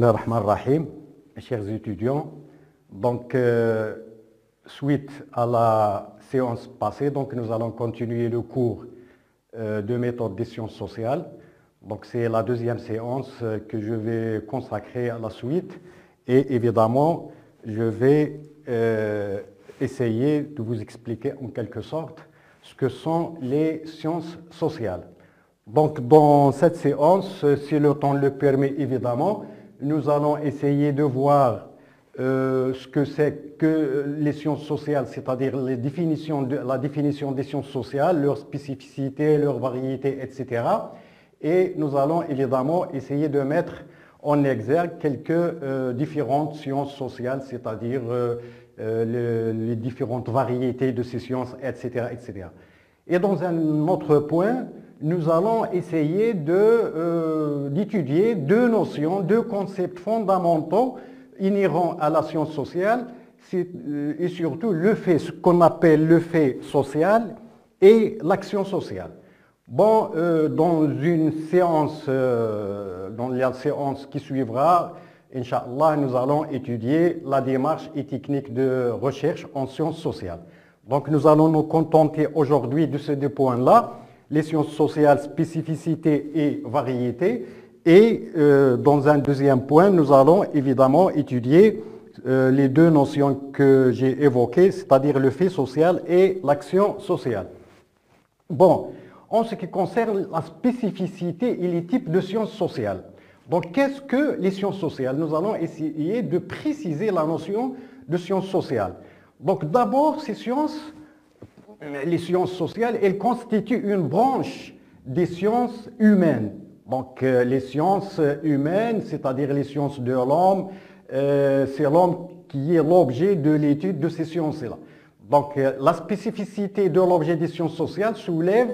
Rahim, chers étudiants, donc suite à la séance passée, donc nous allons continuer le cours de méthode des sciences sociales. Donc c'est la deuxième séance que je vais consacrer à la suite et évidemment je vais essayer de vous expliquer en quelque sorte ce que sont les sciences sociales. Donc dans cette séance, si le temps le permet évidemment, nous allons essayer de voir ce que c'est que les sciences sociales, c'est-à-dire la définition des sciences sociales, leurs spécificités, leurs variétés, etc. Et nous allons évidemment essayer de mettre en exergue quelques différentes sciences sociales, c'est-à-dire les différentes variétés de ces sciences, etc., etc. Et dans un autre point, nous allons essayer d'étudier deux notions, deux concepts fondamentaux inhérents à la science sociale, et surtout ce qu'on appelle le fait social et l'action sociale. Bon, dans la séance qui suivra, Inch'Allah, nous allons étudier la démarche et technique de recherche en sciences sociales. Donc nous allons nous contenter aujourd'hui de ces deux points-là, les sciences sociales, spécificité et variété. Et dans un deuxième point, nous allons évidemment étudier les deux notions que j'ai évoquées, c'est-à-dire le fait social et l'action sociale. Bon, en ce qui concerne la spécificité et les types de sciences sociales. Donc qu'est-ce que les sciences sociales? Nous allons essayer de préciser la notion de sciences sociales. Donc d'abord, les sciences sociales, elles constituent une branche des sciences humaines. Donc les sciences humaines, c'est-à-dire les sciences de l'homme, c'est l'homme qui est l'objet de l'étude de ces sciences-là. Donc la spécificité de l'objet des sciences sociales soulève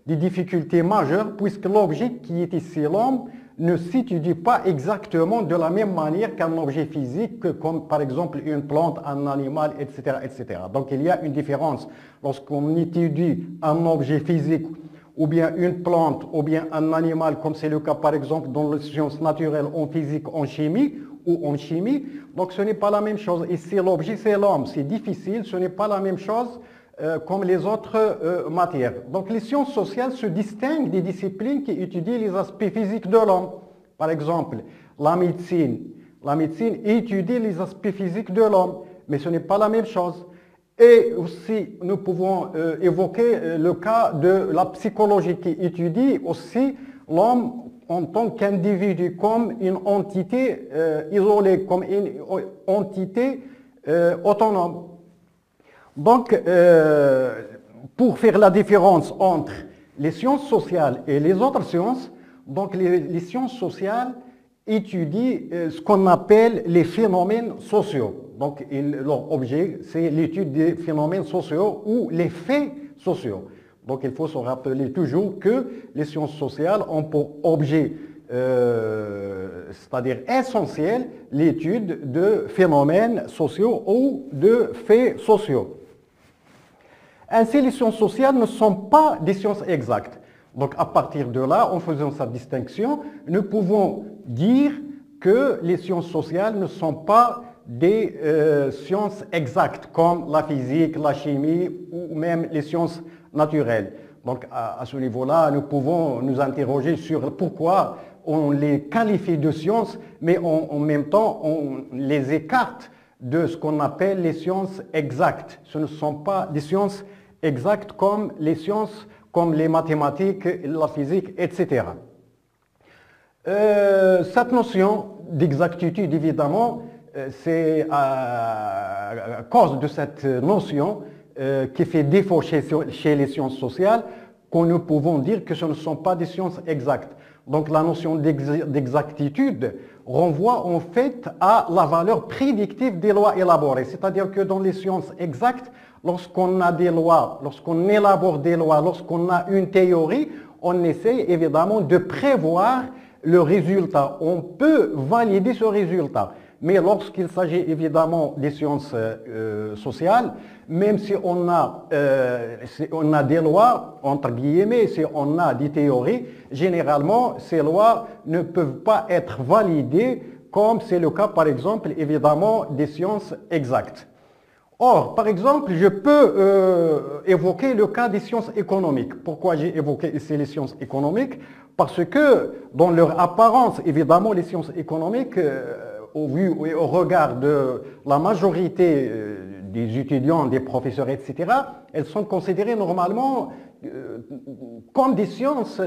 des difficultés majeures puisque l'objet qui est ici l'homme ne s'étudie pas exactement de la même manière qu'un objet physique, comme par exemple une plante, un animal, etc., etc. Donc il y a une différence. Lorsqu'on étudie un objet physique, ou bien une plante, ou bien un animal, comme c'est le cas par exemple dans les sciences naturelles, en physique, en chimie, ou en chimie, donc ce n'est pas la même chose. Et si l'objet c'est l'homme, c'est difficile, ce n'est pas la même chose comme les autres matières. Donc les sciences sociales se distinguent des disciplines qui étudient les aspects physiques de l'homme. Par exemple, la médecine. La médecine étudie les aspects physiques de l'homme, mais ce n'est pas la même chose. Et aussi, nous pouvons évoquer le cas de la psychologie qui étudie aussi l'homme en tant qu'individu, comme une entité isolée, comme une entité autonome. Donc, pour faire la différence entre les sciences sociales et les autres sciences, donc les sciences sociales étudient ce qu'on appelle les phénomènes sociaux. Donc, leur objet, c'est l'étude des phénomènes sociaux ou les faits sociaux. Donc, il faut se rappeler toujours que les sciences sociales ont pour objet, c'est-à-dire essentiel, l'étude de phénomènes sociaux ou de faits sociaux. Ainsi, les sciences sociales ne sont pas des sciences exactes. Donc, à partir de là, en faisant cette distinction, nous pouvons dire que les sciences sociales ne sont pas des sciences exactes comme la physique, la chimie ou même les sciences naturelles. Donc, à ce niveau-là, nous pouvons nous interroger sur pourquoi on les qualifie de sciences, mais en même temps, on les écarte de ce qu'on appelle les sciences exactes. Ce ne sont pas des sciences exactes comme les sciences, comme les mathématiques, la physique, etc. Cette notion d'exactitude, évidemment, c'est à cause de cette notion qui fait défaut chez les sciences sociales que nous pouvons dire que ce ne sont pas des sciences exactes. Donc la notion d'exactitude renvoie en fait à la valeur prédictive des lois élaborées. C'est-à-dire que dans les sciences exactes, lorsqu'on a des lois, lorsqu'on élabore des lois, lorsqu'on a une théorie, on essaie évidemment de prévoir le résultat. On peut valider ce résultat. Mais lorsqu'il s'agit évidemment des sciences sociales, même si on a des lois, entre guillemets, si on a des théories, généralement, ces lois ne peuvent pas être validées comme c'est le cas par exemple évidemment des sciences exactes. Or, par exemple, je peux évoquer le cas des sciences économiques. Pourquoi j'ai évoqué ici les sciences économiques? Parce que dans leur apparence, évidemment, les sciences économiques, au vu et au regard de la majorité des étudiants, des professeurs, etc., elles sont considérées normalement comme des sciences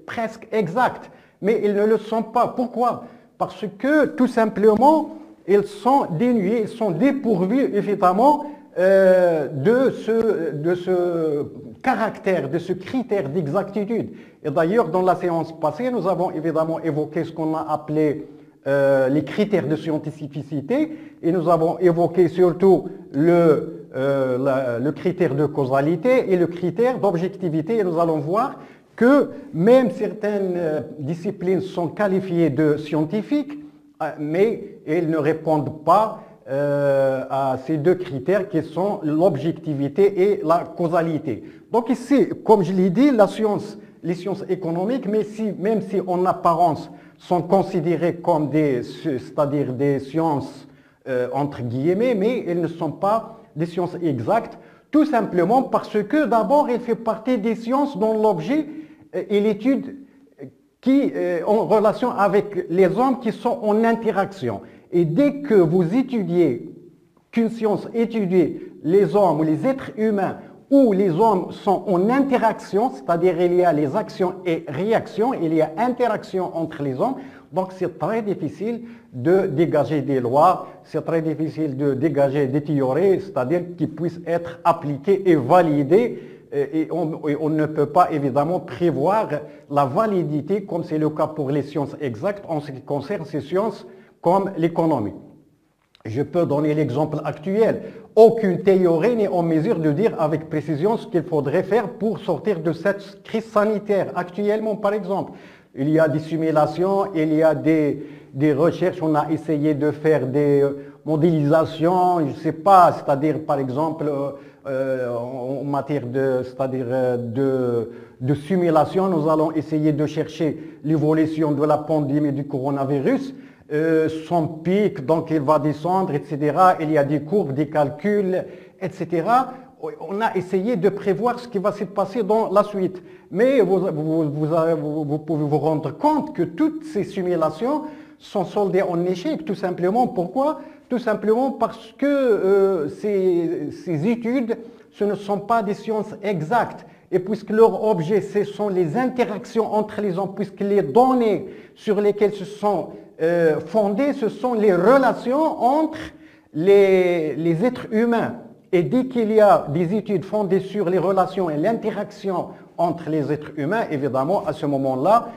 presque exactes. Mais elles ne le sont pas. Pourquoi? Parce que tout simplement, ils sont dénués, ils sont dépourvus évidemment de ce caractère, de ce critère d'exactitude. Et d'ailleurs, dans la séance passée, nous avons évidemment évoqué ce qu'on a appelé les critères de scientificité et nous avons évoqué surtout le critère de causalité et le critère d'objectivité. Et nous allons voir que même certaines disciplines sont qualifiées de scientifiques, mais elles ne répondent pas à ces deux critères qui sont l'objectivité et la causalité. Donc ici, comme je l'ai dit, les sciences économiques, même si en apparence sont considérées comme c'est-à-dire des sciences entre guillemets, mais elles ne sont pas des sciences exactes, tout simplement parce que d'abord, elles font partie des sciences dont l'objet est l'étude qui en relation avec les hommes qui sont en interaction. Et dès que vous étudiez, qu'une science étudie les hommes ou les êtres humains où les hommes sont en interaction, c'est-à-dire il y a les actions et réactions, il y a interaction entre les hommes, donc c'est très difficile de dégager des lois, c'est très difficile de dégager des théories, c'est-à-dire qui puissent être appliquées et validées. Et on ne peut pas évidemment prévoir la validité comme c'est le cas pour les sciences exactes en ce qui concerne ces sciences comme l'économie. Je peux donner l'exemple actuel. Aucune théorie n'est en mesure de dire avec précision ce qu'il faudrait faire pour sortir de cette crise sanitaire. Actuellement, par exemple, il y a des simulations, il y a des recherches, on a essayé de faire des modélisations, je ne sais pas, c'est-à-dire par exemple en matière de simulation, nous allons essayer de chercher l'évolution de la pandémie du coronavirus. Son pic, donc il va descendre, etc. Il y a des courbes, des calculs, etc. On a essayé de prévoir ce qui va se passer dans la suite. Mais vous pouvez vous rendre compte que toutes ces simulations sont soldées en échec, tout simplement. Pourquoi? Tout simplement parce que ces études, ce ne sont pas des sciences exactes. Et puisque leur objet, ce sont les interactions entre les hommes, puisque les données sur lesquelles se sont fondées, ce sont les relations entre les êtres humains. Et dès qu'il y a des études fondées sur les relations et l'interaction entre les êtres humains, évidemment, à ce moment-là,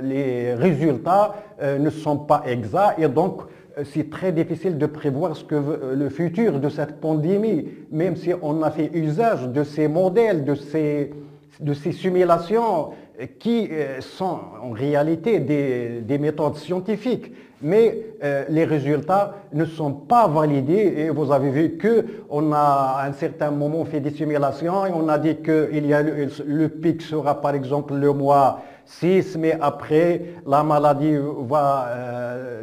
les résultats ne sont pas exacts et donc c'est très difficile de prévoir ce que le futur de cette pandémie, même si on a fait usage de ces modèles, de ces simulations qui sont en réalité des méthodes scientifiques. Mais les résultats ne sont pas validés et vous avez vu qu'on a à un certain moment fait des simulations et on a dit que le pic sera par exemple le mois 6, mais après la maladie va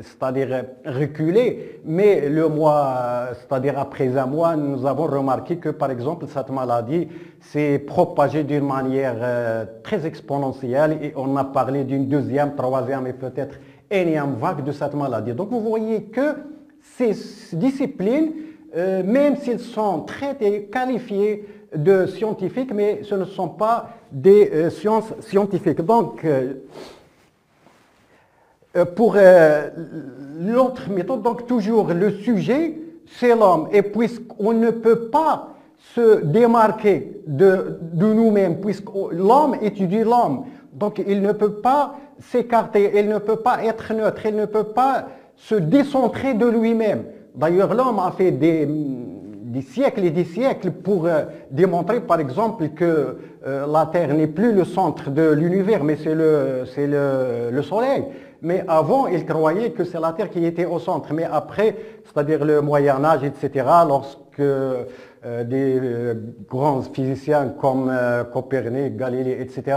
c'est-à-dire reculer, mais le mois, c'est-à-dire après un mois, nous avons remarqué que par exemple cette maladie s'est propagée d'une manière très exponentielle et on a parlé d'une deuxième, troisième et peut-être énième vague de cette maladie. Donc vous voyez que ces disciplines, même s'ils sont traités, qualifiés de scientifiques, mais ce ne sont pas des sciences scientifiques. Donc, pour l'autre méthode, donc toujours le sujet, c'est l'homme. Et puisqu'on ne peut pas se démarquer de nous-mêmes, puisque l'homme étudie l'homme, donc il ne peut pas s'écarter, il ne peut pas être neutre, il ne peut pas se décentrer de lui-même. D'ailleurs, l'homme a fait des siècles et des siècles pour démontrer par exemple que la Terre n'est plus le centre de l'univers, mais c'est le Soleil. Mais avant, il croyait que c'est la Terre qui était au centre. Mais après, c'est-à-dire le Moyen-Âge, etc., lorsque des grands physiciens comme Copernic, Galilée, etc.,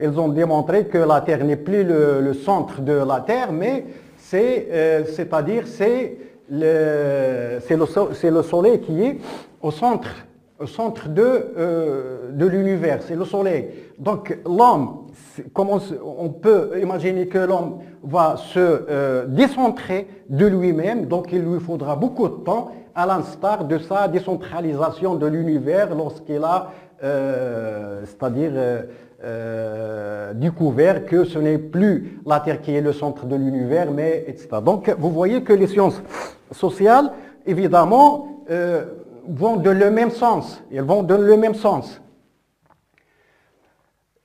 ils ont démontré que la Terre n'est plus le centre de la Terre, mais c'est-à-dire c'est le soleil qui est au centre de l'univers, c'est le soleil. Donc l'homme, on peut imaginer que l'homme va se décentrer de lui-même, donc il lui faudra beaucoup de temps, à l'instar de sa décentralisation de l'univers lorsqu'il a, c'est-à-dire découvert que ce n'est plus la Terre qui est le centre de l'univers, mais etc. Donc vous voyez que les sciences sociales, évidemment, vont dans le même sens. Elles vont dans le même sens.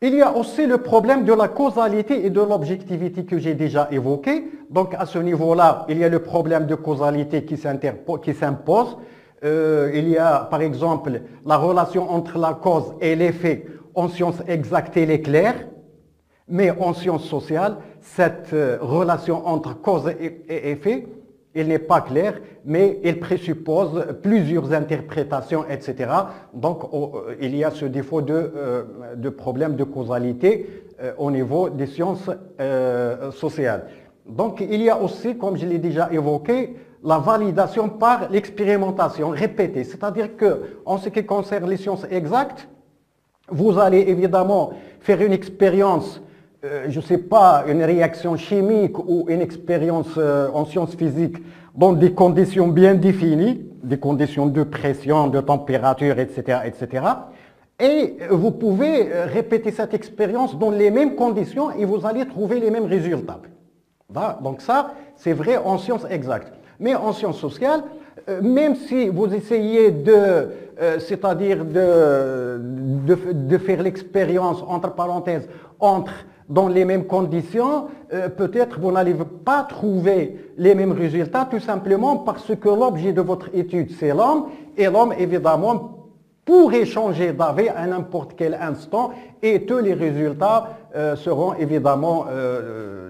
Il y a aussi le problème de la causalité et de l'objectivité que j'ai déjà évoqué. Donc à ce niveau-là, il y a le problème de causalité qui s'impose. Il y a par exemple la relation entre la cause et l'effet. En sciences exactes, elle est claire, mais en sciences sociales, cette relation entre cause et effet, elle n'est pas claire, mais elle présuppose plusieurs interprétations, etc. Donc, il y a ce défaut de problème de causalité au niveau des sciences sociales. Donc, il y a aussi, comme je l'ai déjà évoqué, la validation par l'expérimentation répétée. C'est-à-dire qu'en ce qui concerne les sciences exactes, vous allez évidemment faire une expérience, je ne sais pas, une réaction chimique ou une expérience en sciences physiques dans des conditions bien définies, des conditions de pression, de température, etc., etc. Et vous pouvez répéter cette expérience dans les mêmes conditions et vous allez trouver les mêmes résultats. Donc ça, c'est vrai en sciences exactes. Mais en sciences sociales, même si vous essayez c'est-à-dire de faire l'expérience, entre parenthèses, dans les mêmes conditions, peut-être vous n'allez pas trouver les mêmes résultats, tout simplement parce que l'objet de votre étude, c'est l'homme, et l'homme, évidemment, pourrait changer d'avis à n'importe quel instant, et tous les résultats seront évidemment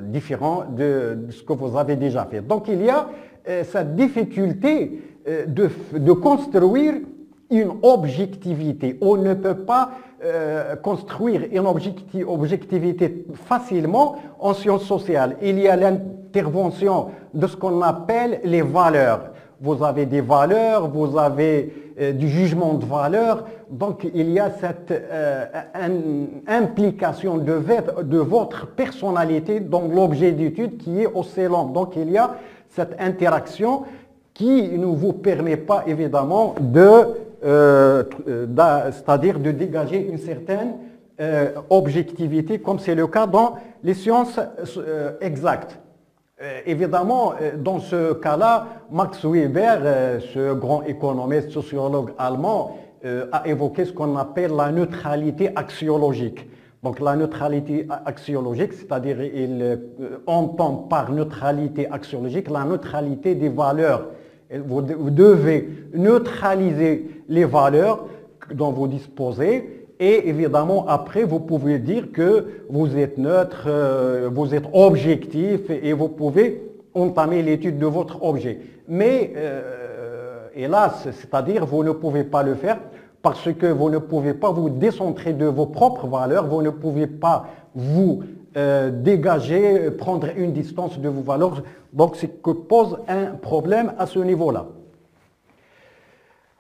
différents de ce que vous avez déjà fait. Donc il y a cette difficulté de construire une objectivité. On ne peut pas construire une objectivité facilement en sciences sociales. Il y a l'intervention de ce qu'on appelle les valeurs. Vous avez des valeurs, vous avez du jugement de valeur, donc il y a cette implication de votre personnalité dans l'objet d'étude qui est oscillant. Donc il y a cette interaction qui ne vous permet pas évidemment c'est-à-dire de dégager une certaine objectivité, comme c'est le cas dans les sciences exactes. Évidemment, dans ce cas-là, Max Weber, ce grand économiste, sociologue allemand, a évoqué ce qu'on appelle la neutralité axiologique. Donc la neutralité axiologique, c'est-à-dire il entend par neutralité axiologique la neutralité des valeurs. Vous devez neutraliser les valeurs dont vous disposez et évidemment après vous pouvez dire que vous êtes neutre, vous êtes objectif et vous pouvez entamer l'étude de votre objet. Mais hélas, c'est-à-dire vous ne pouvez pas le faire parce que vous ne pouvez pas vous décentrer de vos propres valeurs, vous ne pouvez pas vous dégager, prendre une distance de vos valeurs. Donc, c'est ce que pose un problème à ce niveau-là.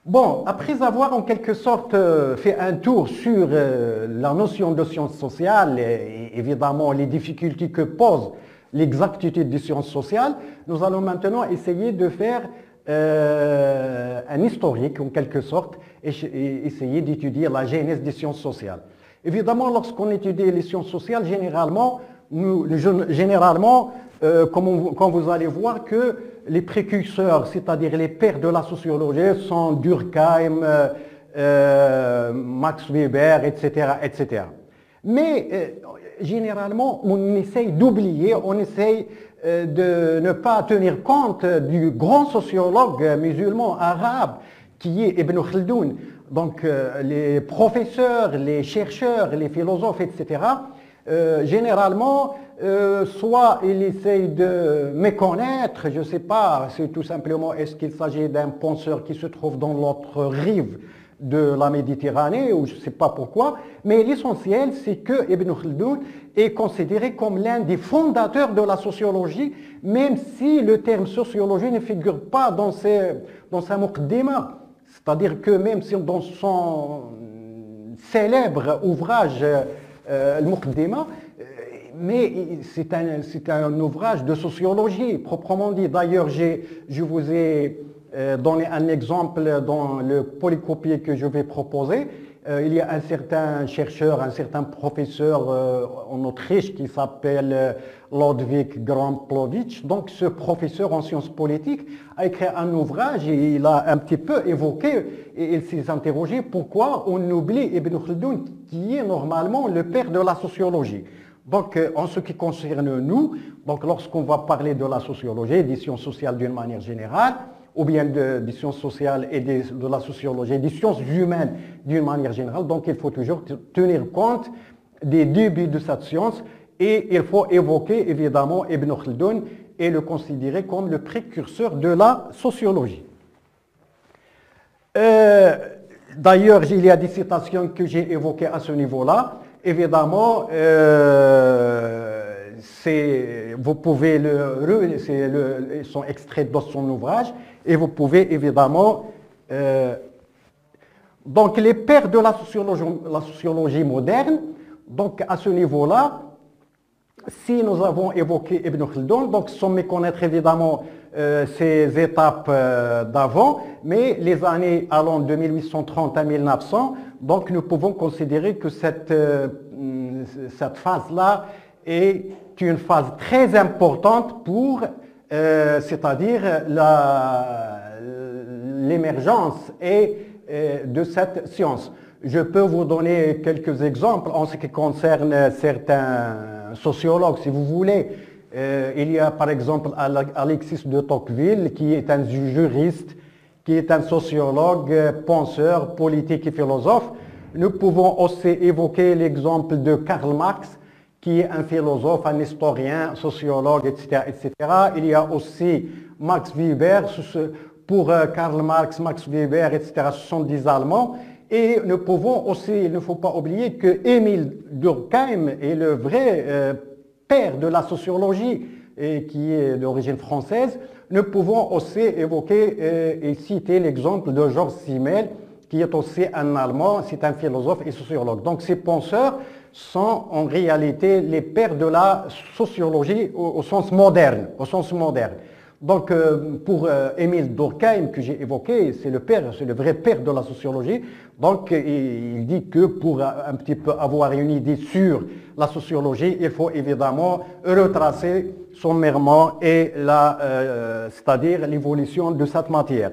Bon, après avoir en quelque sorte fait un tour sur la notion de sciences sociales et évidemment les difficultés que pose l'exactitude des sciences sociales, nous allons maintenant essayer de faire un historique en quelque sorte et essayer d'étudier la genèse des sciences sociales. Évidemment, lorsqu'on étudie les sciences sociales, généralement, comme vous allez voir que les précurseurs, c'est-à-dire les pères de la sociologie, sont Durkheim, Max Weber, etc., etc. Mais généralement, on essaye d'oublier, on essaye de ne pas tenir compte du grand sociologue musulman arabe qui est Ibn Khaldoun. Donc les professeurs, les chercheurs, les philosophes, etc., généralement, soit ils essayent de méconnaître, je ne sais pas, c'est tout simplement est-ce qu'il s'agit d'un penseur qui se trouve dans l'autre rive de la Méditerranée, ou je ne sais pas pourquoi, mais l'essentiel, c'est que Ibn Khaldoun est considéré comme l'un des fondateurs de la sociologie, même si le terme sociologie ne figure pas dans sa muqaddima. C'est-à-dire que même si dans son célèbre ouvrage, le Muqaddima, mais c'est un ouvrage de sociologie, proprement dit. D'ailleurs, je vous ai donné un exemple dans le polycopier que je vais proposer. Il y a un certain chercheur, un certain professeur en Autriche qui s'appelle Lodwig Gramplovich. Donc ce professeur en sciences politiques a écrit un ouvrage et il a un petit peu évoqué et il s'est interrogé pourquoi on oublie Ibn Khaldoun qui est normalement le père de la sociologie. Donc en ce qui concerne nous, donc lorsqu'on va parler de la sociologie, des sciences sociales d'une manière générale, ou bien des sciences sociales et de la sociologie, des sciences humaines d'une manière générale. Donc il faut toujours tenir compte des débuts de cette science et il faut évoquer évidemment Ibn Khaldoun et le considérer comme le précurseur de la sociologie. D'ailleurs, il y a des citations que j'ai évoquées à ce niveau-là. Évidemment, vous pouvez ils sont extraits de son ouvrage et vous pouvez évidemment... donc les pères de la sociologie moderne, donc à ce niveau-là, si nous avons évoqué Ibn Khaldoun, donc sans méconnaître évidemment ces étapes d'avant, mais les années allant de 1830 à 1900, donc nous pouvons considérer que cette phase-là est une phase très importante pour, c'est-à-dire l'émergence de cette science. Je peux vous donner quelques exemples en ce qui concerne certains sociologues, si vous voulez. Il y a par exemple Alexis de Tocqueville, qui est un juriste, qui est un sociologue, penseur, politique et philosophe. Nous pouvons aussi évoquer l'exemple de Karl Marx, qui est un philosophe, un historien, sociologue, etc., etc. Il y a aussi Max Weber. Pour Karl Marx, Max Weber, etc., ce sont des Allemands. Et nous pouvons aussi, il ne faut pas oublier que Émile Durkheim est le vrai père de la sociologie et qui est d'origine française. Nous pouvons aussi évoquer et citer l'exemple de Georges Simmel, qui est aussi un Allemand, c'est un philosophe et sociologue. Donc ces penseurs sont en réalité les pères de la sociologie au sens moderne. Donc pour Émile Durkheim que j'ai évoqué, c'est le vrai père de la sociologie. Donc il dit que pour un petit peu avoir une idée sur la sociologie, il faut évidemment retracer sommairement c'est-à-dire l'évolution de cette matière.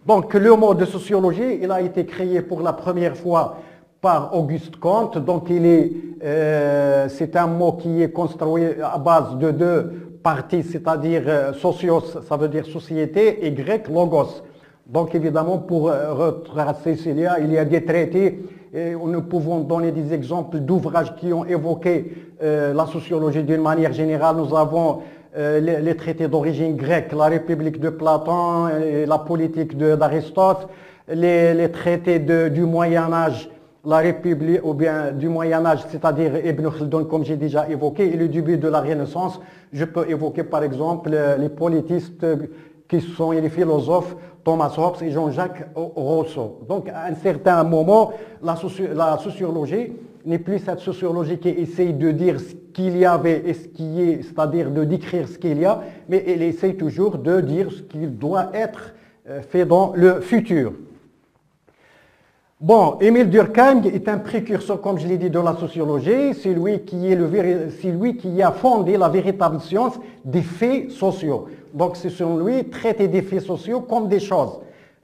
Donc le mot de sociologie, il a été créé pour la première fois par Auguste Comte. Donc c'est un mot qui est construit à base de deux parties, c'est-à-dire socios, ça veut dire société, et grec, logos. Donc évidemment, pour retracer cela, il y a des traités, et nous pouvons donner des exemples d'ouvrages qui ont évoqué la sociologie d'une manière générale. Nous avons les traités d'origine grecque, la République de Platon, et la politique d'Aristote, les traités du Moyen-Âge, la République, ou bien du Moyen-Âge, c'est-à-dire Ibn Khaldoun, comme j'ai déjà évoqué, et le début de la Renaissance. Je peux évoquer par exemple les politistes qui sont les philosophes Thomas Hobbes et Jean-Jacques Rousseau. Donc à un certain moment, la sociologie n'est plus cette sociologie qui essaye de dire ce qu'il y avait et ce qui est, c'est-à-dire de décrire ce qu'il y a, mais elle essaye toujours de dire ce qu'il doit être fait dans le futur. Bon, Émile Durkheim est un précurseur, comme je l'ai dit, de la sociologie. C'est lui qui a fondé la véritable science des faits sociaux. Donc, c'est selon lui traiter des faits sociaux comme des choses.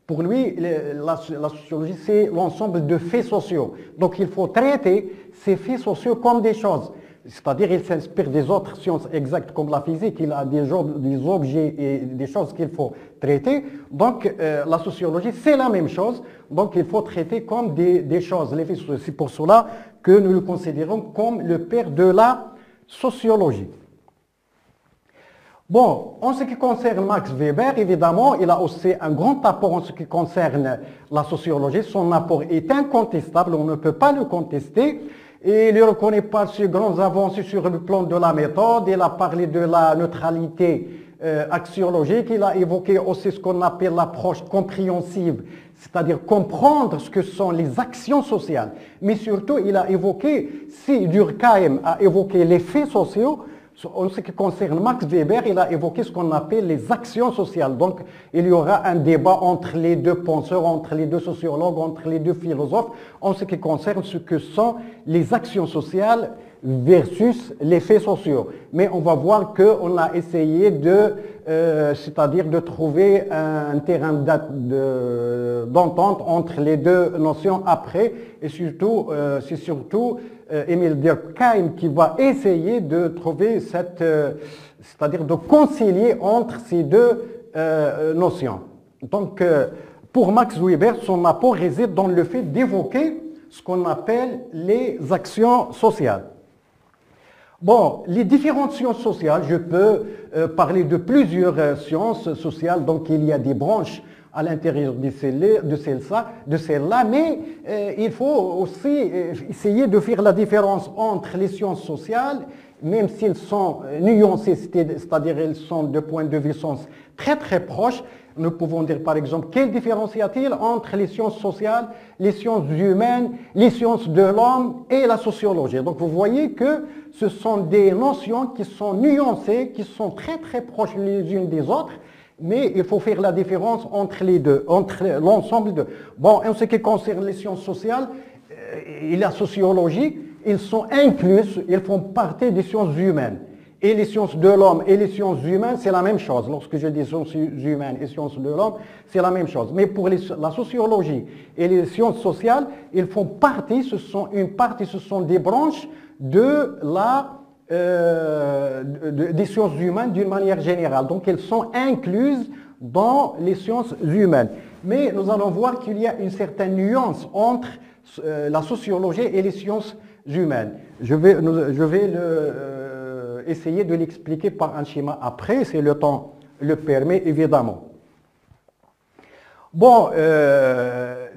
Pour lui, la sociologie, c'est l'ensemble de faits sociaux. Donc, il faut traiter ces faits sociaux comme des choses. C'est-à-dire qu'il s'inspire des autres sciences exactes comme la physique, il a des objets et des choses qu'il faut traiter. Donc la sociologie, c'est la même chose. Donc il faut traiter comme des choses. C'est pour cela que nous le considérons comme le père de la sociologie. Bon, en ce qui concerne Max Weber, évidemment, il a aussi un grand apport en ce qui concerne la sociologie. Son apport est incontestable, on ne peut pas le contester. Et il ne reconnaît pas ses grandes avancées sur le plan de la méthode. Il a parlé de la neutralité axiologique. Il a évoqué aussi ce qu'on appelle l'approche compréhensive, c'est-à-dire comprendre ce que sont les actions sociales. Mais surtout, il a évoqué, si Durkheim a évoqué les faits sociaux, en ce qui concerne Max Weber, il a évoqué ce qu'on appelle les actions sociales. Donc, il y aura un débat entre les deux penseurs, entre les deux sociologues, entre les deux philosophes, en ce qui concerne ce que sont les actions sociales versus les faits sociaux. Mais on va voir qu'on a essayé c'est-à-dire de trouver un terrain d'entente entre les deux notions après, et surtout, c'est surtout Émile Durkheim qui va essayer de trouver c'est-à-dire de concilier entre ces deux notions. Donc, pour Max Weber, son apport réside dans le fait d'évoquer ce qu'on appelle les actions sociales. Bon, les différentes sciences sociales, je peux parler de plusieurs sciences sociales, donc il y a des branches à l'intérieur de celles-là, mais il faut aussi essayer de faire la différence entre les sciences sociales, même s'ils sont nuancés, c'est-à-dire ils sont de point de vue sens très très proches. Nous pouvons dire par exemple, quelle différence y a-t-il entre les sciences sociales, les sciences humaines, les sciences de l'homme et la sociologie. Donc vous voyez que ce sont des notions qui sont nuancées, qui sont très très proches les unes des autres, mais il faut faire la différence entre les deux, entre l'ensemble d'eux. Bon, en ce qui concerne les sciences sociales et la sociologie, ils sont inclus, ils font partie des sciences humaines. Et les sciences de l'homme et les sciences humaines, c'est la même chose. Lorsque je dis sciences humaines et sciences de l'homme, c'est la même chose. Mais pour la sociologie et les sciences sociales, ils font partie, ce sont des branches de des sciences humaines d'une manière générale. Donc elles sont incluses dans les sciences humaines. Mais nous allons voir qu'il y a une certaine nuance entre la sociologie et les sciences humaines. Je vais essayer de l'expliquer par un schéma après, si le temps le permet, évidemment. Bon,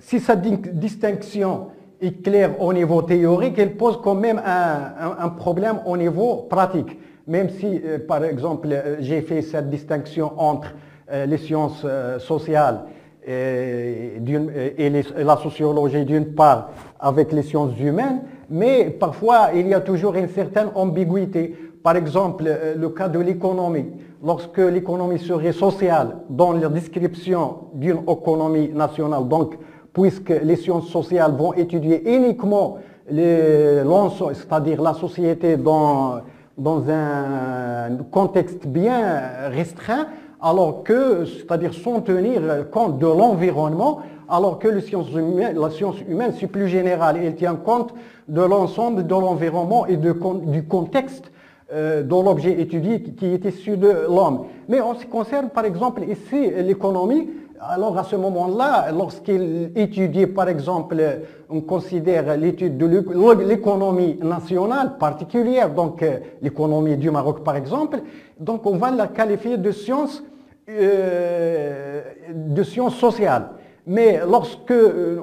si cette distinction est claire au niveau théorique, elle pose quand même un problème au niveau pratique. Même si, par exemple, j'ai fait cette distinction entre les sciences sociales et la sociologie d'une part avec les sciences humaines, mais parfois il y a toujours une certaine ambiguïté. Par exemple, le cas de l'économie. Lorsque l'économie serait sociale dans la description d'une économie nationale, donc puisque les sciences sociales vont étudier uniquement l'ensemble, c'est-à-dire la société dans un contexte bien restreint, alors que, c'est-à-dire sans tenir compte de l'environnement, alors que la science humaine, c'est plus général. Elle tient compte de l'ensemble de l'environnement et du contexte de l'objet étudié qui est issu de l'homme. Mais en ce qui concerne, par exemple, ici, l'économie, alors à ce moment-là, lorsqu'il étudie, par exemple, on considère l'étude de l'économie nationale particulière, donc l'économie du Maroc, par exemple, donc on va la qualifier de science sociale. Mais lorsque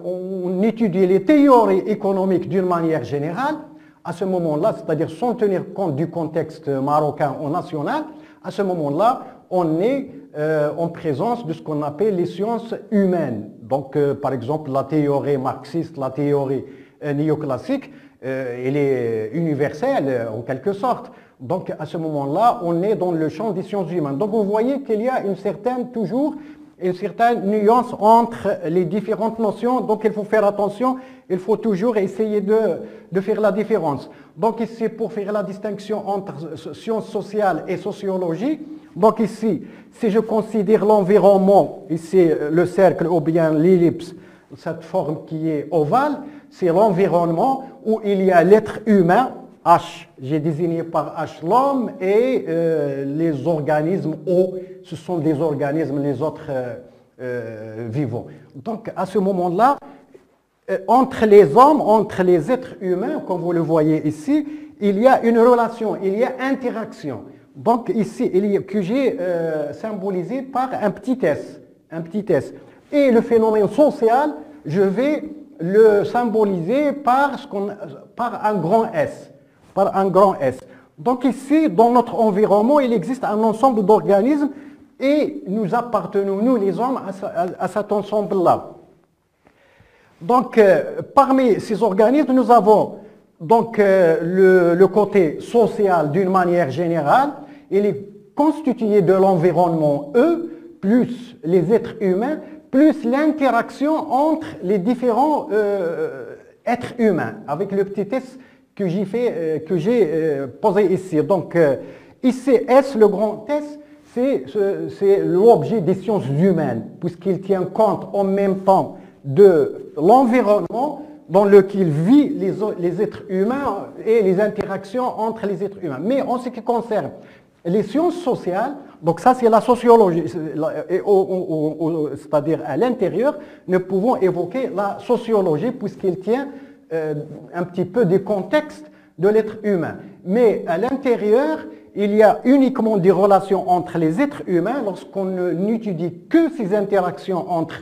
on étudie les théories économiques d'une manière générale, à ce moment-là, c'est-à-dire sans tenir compte du contexte marocain ou national, à ce moment-là, on est en présence de ce qu'on appelle les sciences humaines. Donc, par exemple, la théorie marxiste, la théorie néoclassique, elle est universelle en quelque sorte. Donc, à ce moment-là, on est dans le champ des sciences humaines. Donc, vous voyez qu'il y a toujours une certaine nuance entre les différentes notions. Donc, il faut faire attention, il faut toujours essayer de faire la différence. Donc, ici, pour faire la distinction entre sciences sociales et sociologie, donc ici, si je considère l'environnement, ici, le cercle ou bien l'ellipse, cette forme qui est ovale, c'est l'environnement où il y a l'être humain, H, j'ai désigné par H l'homme, et les organismes O, ce sont des organismes, les autres vivants. Donc à ce moment-là, entre les hommes, entre les êtres humains, comme vous le voyez ici, il y a une relation, il y a interaction. Donc ici, que j'ai symbolisé par un petit s. Un petit s. Et le phénomène social, je vais le symboliser par un grand S. Par un grand S. Donc ici, dans notre environnement, il existe un ensemble d'organismes et nous appartenons, nous les hommes, à cet ensemble-là. Donc, parmi ces organismes, nous avons donc, le côté social d'une manière générale. Il est constitué de l'environnement E, plus les êtres humains, plus l'interaction entre les différents êtres humains, avec le petit S que j'ai posé ici. Donc, ici, S, le grand S, c'est l'objet des sciences humaines, puisqu'il tient compte en même temps de l'environnement dans lequel vivent les êtres humains et les interactions entre les êtres humains. Mais en ce qui concerne les sciences sociales, donc ça c'est la sociologie, c'est-à-dire à l'intérieur, nous pouvons évoquer la sociologie puisqu'il tient un petit peu du contexte de l'être humain. Mais à l'intérieur, il y a uniquement des relations entre les êtres humains lorsqu'on n'étudie que ces interactions entre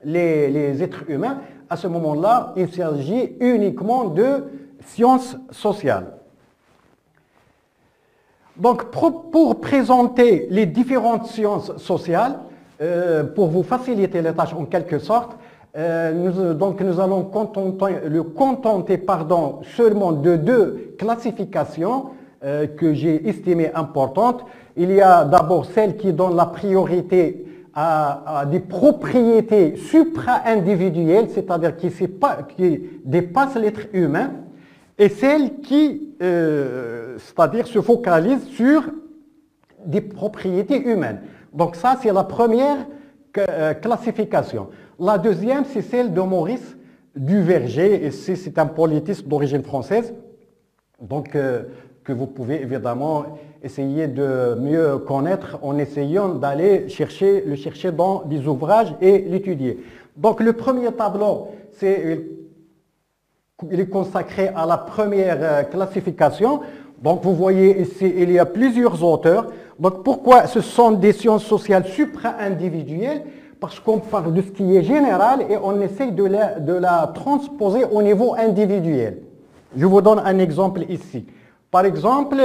les êtres humains. À ce moment-là, il s'agit uniquement de sciences sociales. Donc, pour présenter les différentes sciences sociales, pour vous faciliter la tâche en quelque sorte, nous allons contenter seulement de deux classifications que j'ai estimées importantes. Il y a d'abord celle qui donne la priorité à des propriétés supra-individuelles, c'est-à-dire qui dépassent l'être humain, et celle qui, c'est-à-dire se focalise sur des propriétés humaines. Donc ça, c'est la première classification. La deuxième, c'est celle de Maurice Duverger, et c'est un politiste d'origine française, donc que vous pouvez évidemment essayer de mieux connaître en essayant d'aller le chercher dans des ouvrages et l'étudier. Donc le premier tableau, il est consacré à la première classification. Donc vous voyez ici, il y a plusieurs auteurs. Donc pourquoi ce sont des sciences sociales supra-individuelles? Parce qu'on parle de ce qui est général et on essaye de la transposer au niveau individuel. Je vous donne un exemple ici. Par exemple,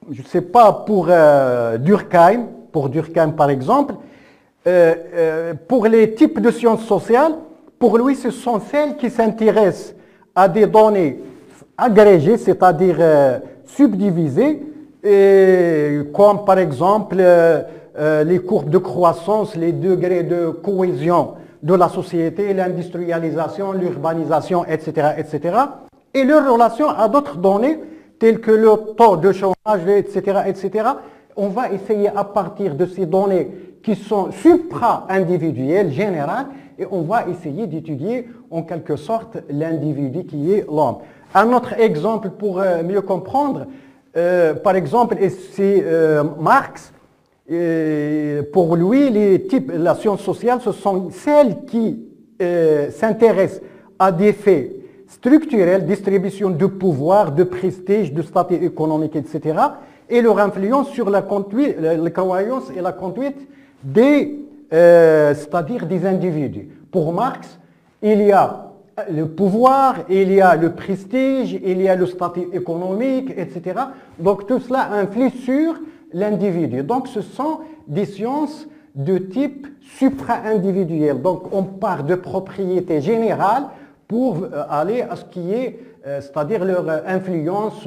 je ne sais pas, pour Durkheim par exemple, pour les types de sciences sociales, pour lui, ce sont celles qui s'intéressent à des données agrégées, c'est-à-dire subdivisées, comme par exemple les courbes de croissance, les degrés de cohésion de la société, l'industrialisation, l'urbanisation, etc., etc., et leur relation à d'autres données, telles que le taux de chômage, etc., etc. On va essayer à partir de ces données qui sont supra-individuelles, générales, et on va essayer d'étudier en quelque sorte l'individu qui est l'homme. Un autre exemple pour mieux comprendre, par exemple, c'est Marx. Pour lui, la science sociale, ce sont celles qui s'intéressent à des faits structurels, distribution de pouvoir, de prestige, de statut économique, etc., et leur influence sur la croyance et la conduite c'est-à-dire des individus. Pour Marx, il y a le pouvoir, il y a le prestige, il y a le statut économique, etc. Donc tout cela influe sur l'individu. Donc ce sont des sciences de type supra-individuel. Donc on part de propriétés générales pour aller à ce qui est, c'est-à-dire leur influence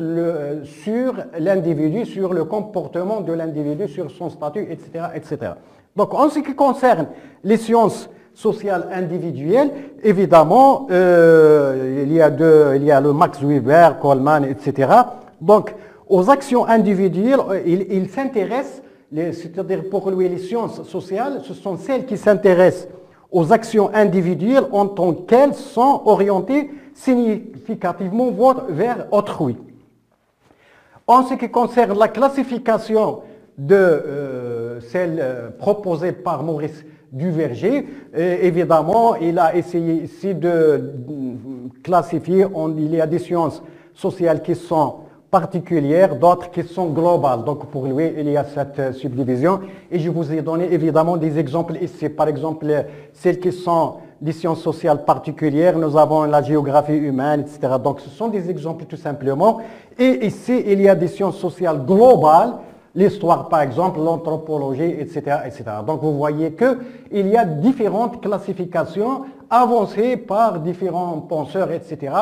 sur l'individu, sur le comportement de l'individu, sur son statut, etc., etc. Donc en ce qui concerne les sciences sociales individuelles, évidemment, il y a le Max Weber, Coleman, etc. Donc aux actions individuelles, il s'intéresse, c'est-à-dire pour lui les sciences sociales, ce sont celles qui s'intéressent aux actions individuelles en tant qu'elles sont orientées significativement vers autrui. En ce qui concerne la classification de celle proposée par Maurice Duverger, évidemment, il a essayé ici de classifier, il y a des sciences sociales qui sont particulières, d'autres qui sont globales. Donc pour lui, il y a cette subdivision. Et je vous ai donné évidemment des exemples ici. Par exemple, celles qui sont des sciences sociales particulières, nous avons la géographie humaine, etc. Donc ce sont des exemples tout simplement. Et ici, il y a des sciences sociales globales, l'histoire par exemple, l'anthropologie, etc., etc. Donc vous voyez qu'il y a différentes classifications avancées par différents penseurs, etc.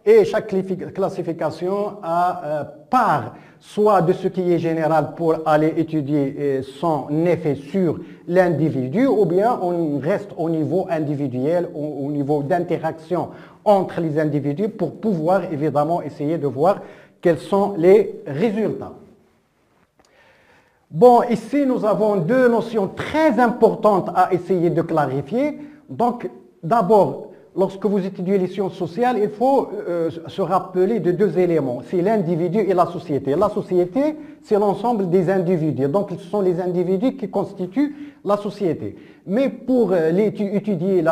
Et chaque classification a part soit de ce qui est général pour aller étudier son effet sur l'individu, ou bien on reste au niveau individuel, au niveau d'interaction entre les individus pour pouvoir évidemment essayer de voir quels sont les résultats. Bon, ici nous avons deux notions très importantes à essayer de clarifier. Donc d'abord, lorsque vous étudiez les sciences sociales, il faut se rappeler de deux éléments. C'est l'individu et la société. La société, c'est l'ensemble des individus. Donc, ce sont les individus qui constituent la société. Mais pour étudier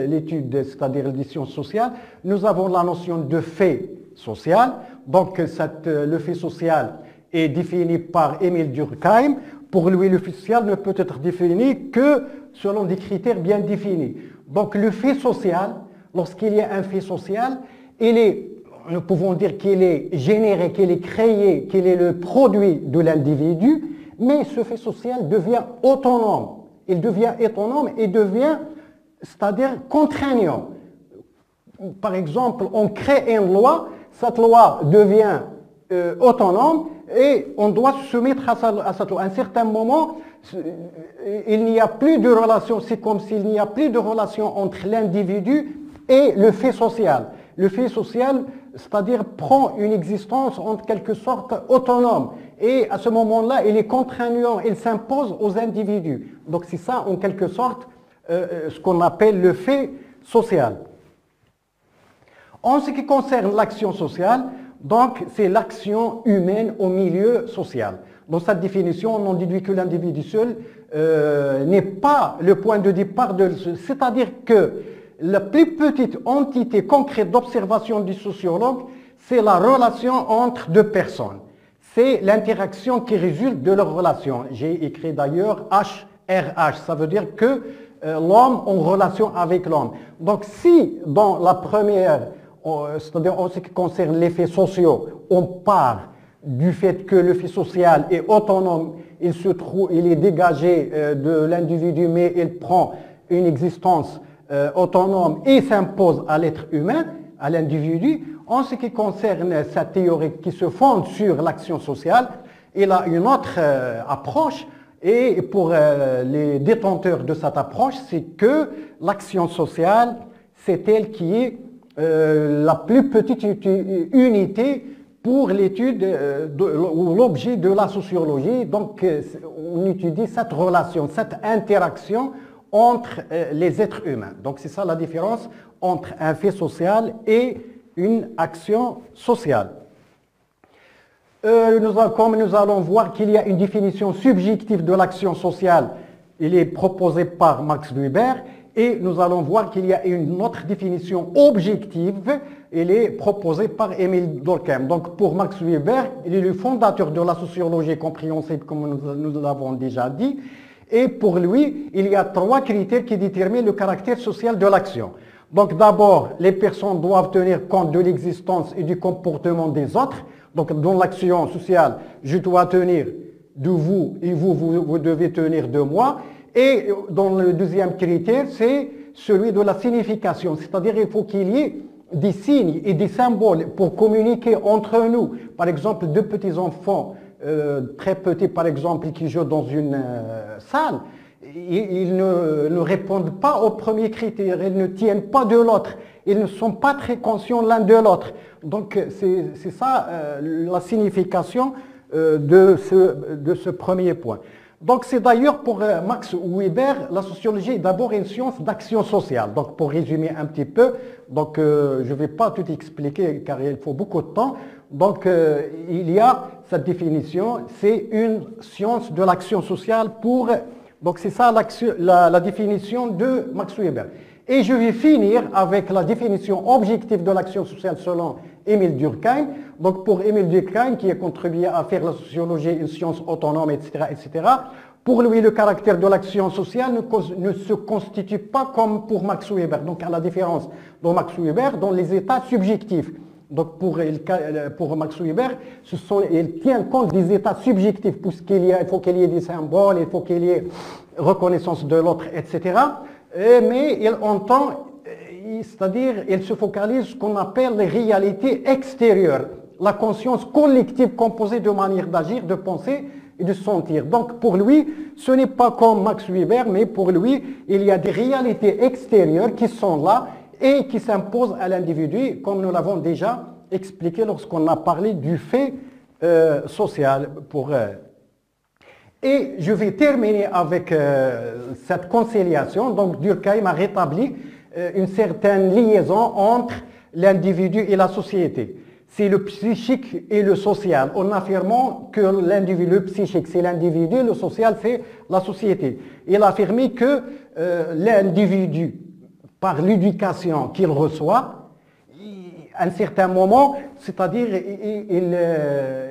l'étude, c'est-à-dire les sciences sociales, nous avons la notion de fait social. Donc, le fait social est défini par Émile Durkheim. Pour lui, le fait social ne peut être défini que selon des critères bien définis. Donc le fait social, lorsqu'il y a un fait social, nous pouvons dire qu'il est généré, qu'il est créé, qu'il est le produit de l'individu, mais ce fait social devient autonome. Il devient autonome et devient, c'est-à-dire contraignant. Par exemple, on crée une loi, cette loi devient autonome et on doit se soumettre à cette loi. À un certain moment, il n'y a plus de relation, c'est comme s'il n'y a plus de relation entre l'individu et le fait social. Le fait social, c'est-à-dire prend une existence en quelque sorte autonome. Et à ce moment-là, il est contraignant, il s'impose aux individus. Donc c'est ça en quelque sorte ce qu'on appelle le fait social. En ce qui concerne l'action sociale, donc c'est l'action humaine au milieu social. Dans cette définition, on en déduit que l'individu seul n'est pas le point de départ c'est-à-dire que la plus petite entité concrète d'observation du sociologue, c'est la relation entre deux personnes. C'est l'interaction qui résulte de leur relation. J'ai écrit d'ailleurs HRH, ça veut dire que l'homme en relation avec l'homme. Donc si dans la première, c'est-à-dire en ce qui concerne les faits sociaux, on part du fait que le fait social est autonome, il est dégagé de l'individu, mais il prend une existence autonome et s'impose à l'être humain, à l'individu. En ce qui concerne cette théorie qui se fonde sur l'action sociale, il a une autre approche, et pour les détenteurs de cette approche, c'est que l'action sociale, c'est elle qui est la plus petite unité pour l'étude ou l'objet de la sociologie. Donc on étudie cette relation, cette interaction entre les êtres humains. Donc c'est ça la différence entre un fait social et une action sociale. Comme nous allons voir qu'il y a une définition subjective de l'action sociale, il est proposé par Max Weber, et nous allons voir qu'il y a une autre définition objective, elle est proposée par Émile Durkheim. Donc pour Max Weber, il est le fondateur de la sociologie compréhensible, comme nous l'avons déjà dit, et pour lui, il y a trois critères qui déterminent le caractère social de l'action. Donc d'abord, les personnes doivent tenir compte de l'existence et du comportement des autres. Donc dans l'action sociale, je dois tenir de vous et vous devez tenir de moi. Et dans le deuxième critère, c'est celui de la signification. C'est-à-dire qu'il faut qu'il y ait des signes et des symboles pour communiquer entre nous. Par exemple, deux petits enfants, très petits par exemple, qui jouent dans une salle, ils ne répondent pas au premier critère, ils ne tiennent pas de l'autre, ils ne sont pas très conscients l'un de l'autre. Donc c'est ça la signification de ce premier point. Donc c'est d'ailleurs pour Max Weber, la sociologie est d'abord une science d'action sociale. Donc pour résumer un petit peu, donc je ne vais pas tout expliquer car il faut beaucoup de temps. Donc il y a cette définition, c'est une science de l'action sociale pour... Donc c'est ça la définition de Max Weber. Et je vais finir avec la définition objective de l'action sociale selon Émile Durkheim. Donc pour Émile Durkheim, qui a contribué à faire la sociologie une science autonome, etc., pour lui, le caractère de l'action sociale ne se constitue pas comme pour Max Weber. Donc à la différence de Max Weber, dans les états subjectifs. Donc pour Max Weber, il tient compte des états subjectifs, il faut qu'il y ait des symboles, il faut qu'il y ait reconnaissance de l'autre, etc. Mais il entend, c'est-à-dire il se focalise sur ce qu'on appelle les réalités extérieures, la conscience collective composée de manières d'agir, de penser et de sentir. Donc pour lui, ce n'est pas comme Max Weber, mais pour lui, il y a des réalités extérieures qui sont là et qui s'imposent à l'individu, comme nous l'avons déjà expliqué lorsqu'on a parlé du fait social. Et je vais terminer avec cette conciliation. Donc Durkheim a rétabli une certaine liaison entre l'individu et la société. C'est le psychique et le social, en affirmant que l'individu, le psychique, c'est l'individu, le social, c'est la société. Il a affirmé que l'individu, par l'éducation qu'il reçoit, à un certain moment, c'est-à-dire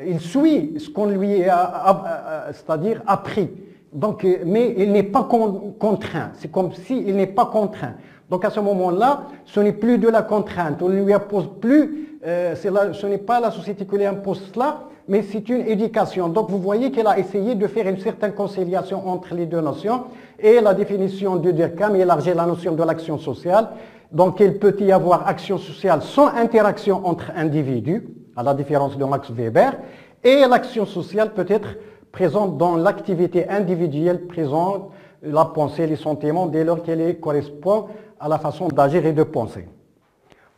il suit ce qu'on lui a c'est-à-dire appris. Donc, mais il n'est pas contraint. C'est comme s'il n'est pas contraint. Donc à ce moment-là, ce n'est plus de la contrainte. On ne lui impose plus, ce n'est pas la société qui lui impose cela, mais c'est une éducation. Donc vous voyez qu'elle a essayé de faire une certaine conciliation entre les deux notions, et la définition de Durkheim élargit la notion de l'action sociale. Donc il peut y avoir action sociale sans interaction entre individus, à la différence de Max Weber, et l'action sociale peut être présente dans l'activité individuelle, présente la pensée, les sentiments, dès lors qu'elle correspond à la façon d'agir et de penser.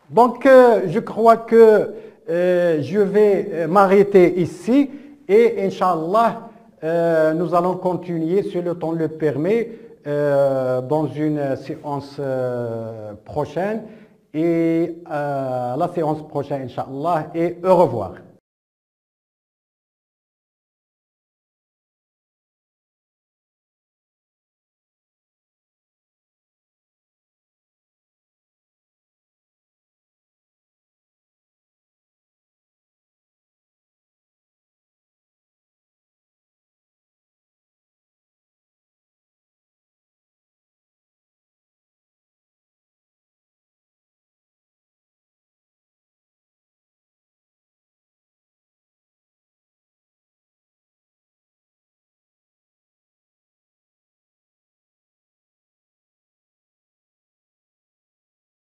Donc je crois que je vais m'arrêter ici et Inch'Allah nous allons continuer si le temps le permet dans une séance prochaine et la séance prochaine Inch'Allah et au revoir.